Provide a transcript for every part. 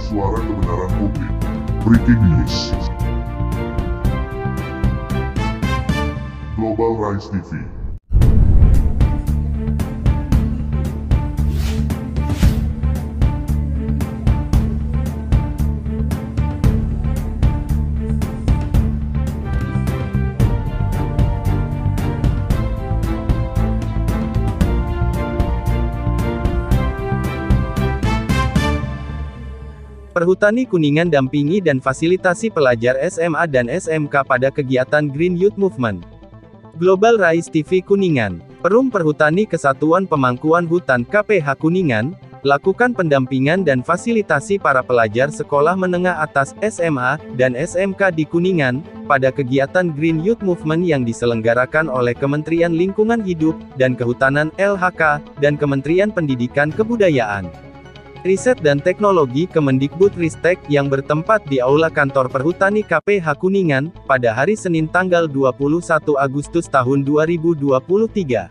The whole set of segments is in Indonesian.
suara kebenaran publik. Breaking News. Global Rise TV. Perhutani Kuningan dampingi dan fasilitasi pelajar SMA dan SMK pada kegiatan Green Youth Movement. Global Rise TV Kuningan, Perum Perhutani Kesatuan Pemangkuan Hutan KPH Kuningan, lakukan pendampingan dan fasilitasi para pelajar sekolah menengah atas SMA dan SMK di Kuningan, pada kegiatan Green Youth Movement yang diselenggarakan oleh Kementerian Lingkungan Hidup dan Kehutanan (LHK) dan Kementerian Pendidikan Kebudayaan, Riset dan Teknologi Kemendikbudristek yang bertempat di Aula Kantor Perhutani KPH Kuningan, pada hari Senin tanggal 21 Agustus tahun 2023.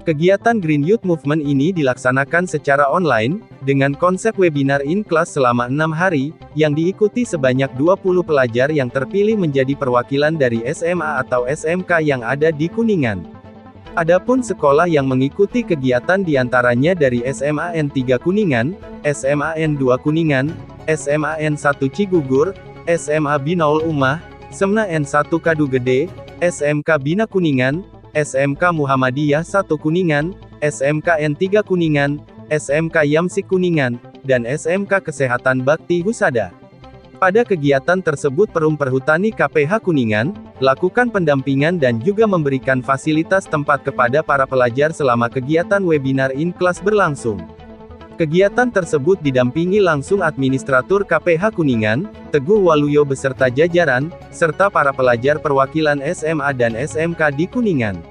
Kegiatan Green Youth Movement ini dilaksanakan secara online, dengan konsep webinar in class selama 6 hari, yang diikuti sebanyak 20 pelajar yang terpilih menjadi perwakilan dari SMA atau SMK yang ada di Kuningan. Adapun sekolah yang mengikuti kegiatan diantaranya dari SMA N3 Kuningan, SMA N2 Kuningan, SMA N1 Cigugur, SMA Binaul Ummah, SEMNA N1 Kadu Gede, SMK Bina Kuningan, SMK Muhammadiyah 1 Kuningan, SMK N3 Kuningan, SMK Yamsik Kuningan, dan SMK Kesehatan Bakti Husada. Pada kegiatan tersebut Perum Perhutani KPH Kuningan, lakukan pendampingan dan juga memberikan fasilitas tempat kepada para pelajar selama kegiatan webinar in class berlangsung. Kegiatan tersebut didampingi langsung Administratur KPH Kuningan, Teguh Waluyo beserta jajaran, serta para pelajar perwakilan SMA dan SMK di Kuningan.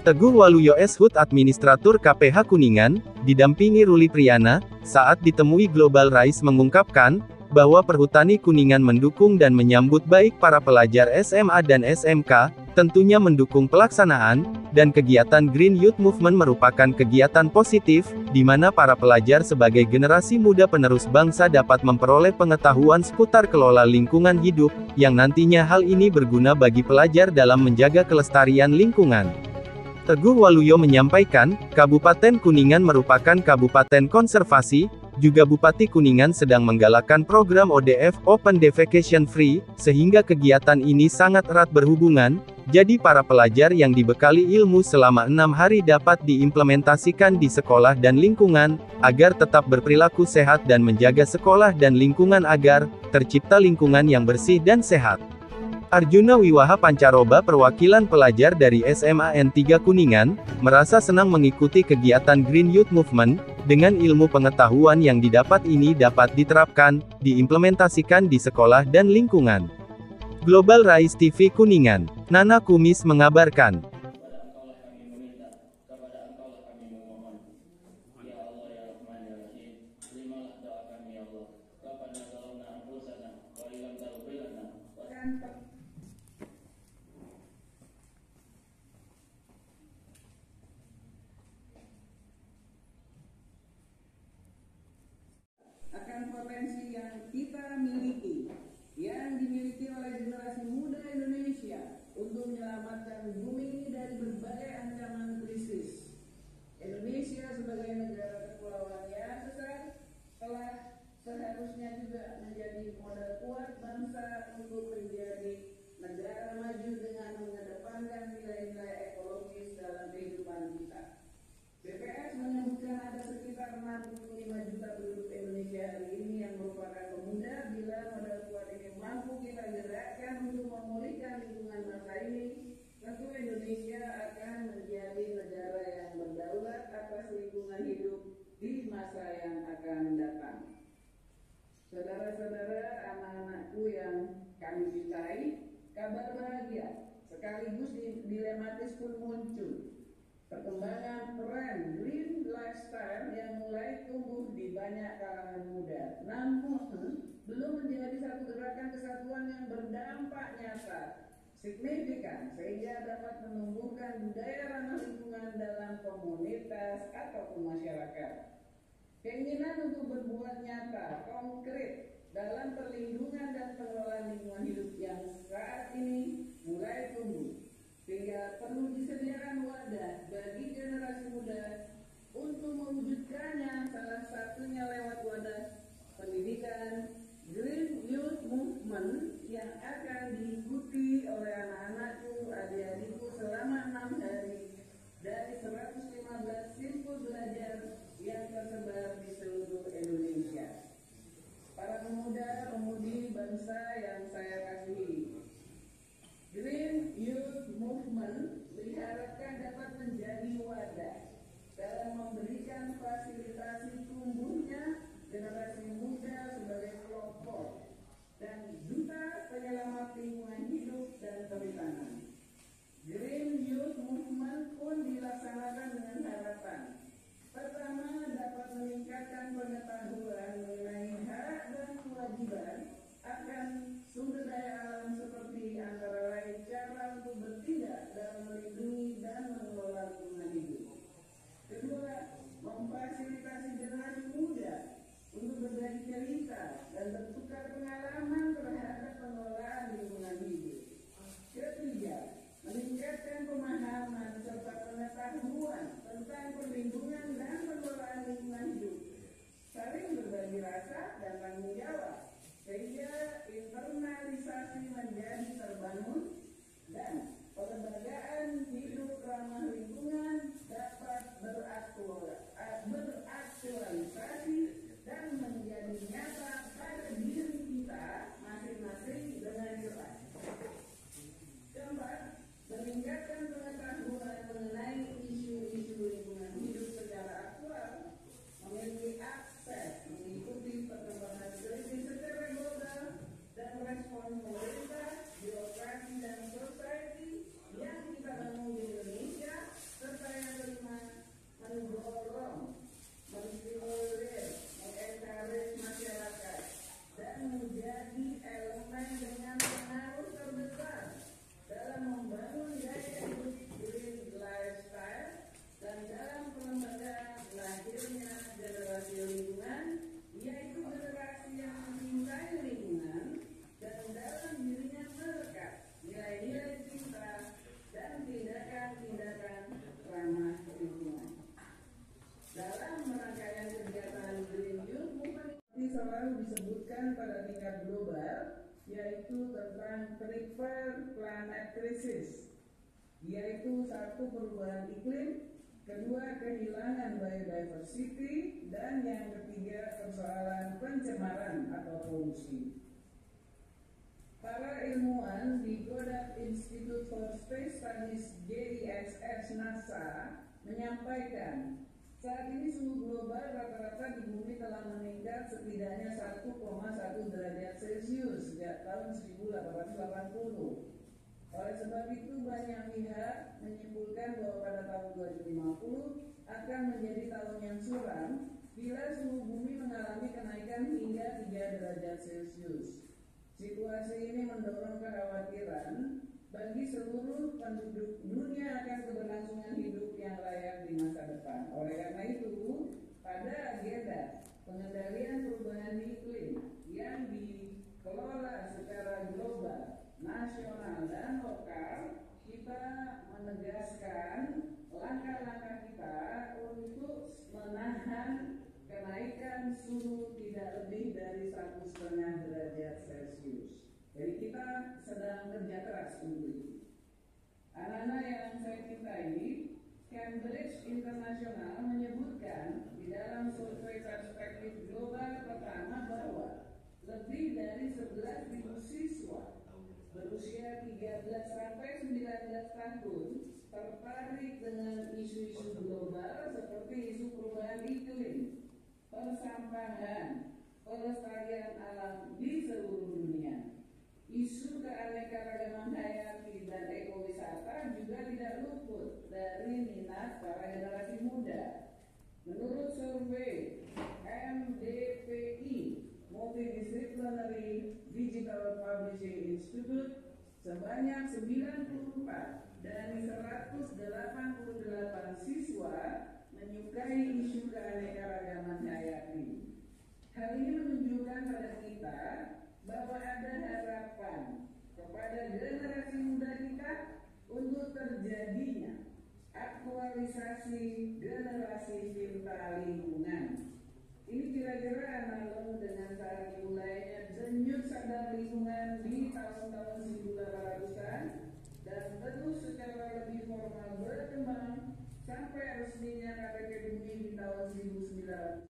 Teguh Waluyo Shut Administratur KPH Kuningan, didampingi Ruli Priyana, saat ditemui Global Rise mengungkapkan, bahwa Perhutani Kuningan mendukung dan menyambut baik para pelajar SMA dan SMK, tentunya mendukung pelaksanaan, dan kegiatan Green Youth Movement merupakan kegiatan positif, di mana para pelajar sebagai generasi muda penerus bangsa dapat memperoleh pengetahuan seputar kelola lingkungan hidup, yang nantinya hal ini berguna bagi pelajar dalam menjaga kelestarian lingkungan. Teguh Waluyo menyampaikan, Kabupaten Kuningan merupakan kabupaten konservasi, juga Bupati Kuningan sedang menggalakkan program ODF, Open Defecation Free, sehingga kegiatan ini sangat erat berhubungan, jadi para pelajar yang dibekali ilmu selama 6 hari dapat diimplementasikan di sekolah dan lingkungan, agar tetap berperilaku sehat dan menjaga sekolah dan lingkungan agar tercipta lingkungan yang bersih dan sehat. Arjuna Wiwaha Pancaroba perwakilan pelajar dari SMA N3 Kuningan, merasa senang mengikuti kegiatan Green Youth Movement, dengan ilmu pengetahuan yang didapat ini dapat diterapkan, diimplementasikan di sekolah dan lingkungan. Global Rise TV Kuningan, Nana Kumis mengabarkan. Akan potensi yang kita miliki, yang dimiliki oleh generasi muda Indonesia untuk menyelamatkan bumi ini dari berbagai ancaman krisis. Indonesia sebagai negara kepulauan yang besar telah seharusnya juga menjadi modal kuat bangsa untuk menjadi negara maju dengan mengedepankan nilai-nilai ekologis dalam kehidupan kita. BPS menyebutkan ada sekitar 65 juta penduduk Indonesia hari ini yang merupakan pemuda. Bila modal kuat ini mampu kita gerakkan untuk memulihkan lingkungan bangsa ini, tentu Indonesia akan menjadi negara yang berdaulat atas lingkungan hidup di masa yang akan datang. Saudara-saudara, anak-anakku yang kami cintai, kabar bahagia sekaligus dilematis pun muncul. Perkembangan tren green lifestyle yang mulai tumbuh di banyak kalangan muda, namun belum menjadi satu gerakan kesatuan yang berdampak nyata, signifikan, sehingga dapat menumbuhkan budaya ramah lingkungan dalam komunitas ataupun masyarakat. Keinginan untuk berbuat nyata, konkret, dalam perlindungan dan pengelolaan lingkungan hidup yang saat ini mulai tumbuh, sehingga perlu disediakan wadah bagi generasi muda untuk mewujudkannya, salah satunya lewat wadah pendidikan Green Youth Movement yang akan diikuti oleh anak-anakku, adik-adikku selama 6 hari dari 115 simpul belajar yang tersebar di seluruh Indonesia. Para pemuda-pemudi bangsa yang saya kasihi, Green Youth Movement diharapkan dapat menjadi wadah dalam memberikan fasilitasi tumbuhnya generasi muda sebagai pelopor dan duta penyelamat lingkungan hidup dan kehutanan. Green Youth Movement pun dilaksanakan dengan harapan pertama, dapat meningkatkan pengetahuan mengenai hak dan kewajiban akan sumber daya alam seperti antara lain cara untuk bertindak dalam melindungi dan mengelola lingkungan hidup. Kedua, memfasilitasi generasi muda untuk berbagi cerita dan bertukar pengalaman terhadap pengelolaan lingkungan hidup. Ketiga, meningkatkan pemahaman serta pengetahuan tentang perlindungan dan pengelolaan lingkungan hidup, saling berbagi rasa dan tanggung jawab, sehingga internalisasi menjadi terbangun dan pelembagaan hidup ramah lingkungan dapat beraktualisasi dan menjadi nyata pada diri kita masing-masing dengan jelas. Keempat, meningkatkan pengetahuan mengenai isu-isu lingkungan hidup secara aktual, memiliki akses mengikuti perkembangan krisis secara global dan respon pemerintah, birokrasi dan society yang kita bangun di Indonesia, serta yang kelima, mendorong, menstimulir, mengencourage masyarakat dan menjadi elemen dengan pengaruh terbesar dalam membangun gaya hidup green lifestyle dan dalam pelembagaan lahirnya generasi lingkungan, yaitu generasi yang mencintai lingkungan dan dalam dirinya melekat nilai-nilai cinta dan tindakan-tindakan ramah lingkungan. Dalam rangkaian kegiatan Green Youth Movement selalu disebutkan pada tingkat global, yaitu tentang Prepare Planet Crisis, yaitu satu, perubahan iklim, kedua, kehilangan biodiversity, dan yang ketiga, persoalan pencemaran atau polusi. Para ilmuwan di Goddard Institute for Space Studies (GISS) NASA menyampaikan saat ini suhu global rata-rata di bumi telah meningkat setidaknya 1,1 derajat Celcius sejak tahun 1880. Oleh sebab itu, banyak pihak menyimpulkan bahwa pada tahun 2050 akan menjadi tahun yang suram bila suhu bumi mengalami kenaikan hingga 3 derajat Celcius. Situasi ini mendorong kekhawatiran bagi seluruh penduduk dunia akan keberlangsungan hidup yang layak di masa depan. Oleh karena itu, pada agenda pengendalian perubahan iklim yang dikelola secara global, nasional, dan lokal, kita menegaskan langkah-langkah kita untuk menahan kenaikan suhu tidak lebih dari 1,5 derajat Celcius. Jadi kita sedang kerja keras untuk itu. Anak-anak yang saya cintai, Cambridge International menyebutkan di dalam survei perspektif global pertama bahwa lebih dari 11.000 siswa berusia 13 sampai 19 tahun tertarik dengan isu-isu global seperti isu perubahan iklim, persampahan, pelestarian alam di seluruh dunia. Isu keanekaragaman hayati dan ekowisata juga tidak luput dari minat para generasi muda. Menurut survei MDPI Multidisciplinary Digital Publishing Institute, sebanyak 94 dari 188 siswa menyukai isu keanekaragaman hayati. Hal ini menunjukkan pada kita kepada generasi muda kita untuk terjadinya aktualisasi generasi cinta lingkungan. Ini kira-kira analog dengan saat dimulainya denyut sadar lingkungan di tahun-tahun 1800-an dan terus secara lebih formal berkembang sampai resminya KTP Bumi di tahun 1900.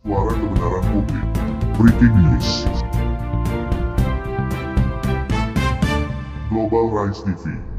Suara kebenaran publik. Breaking News. Global Rise TV.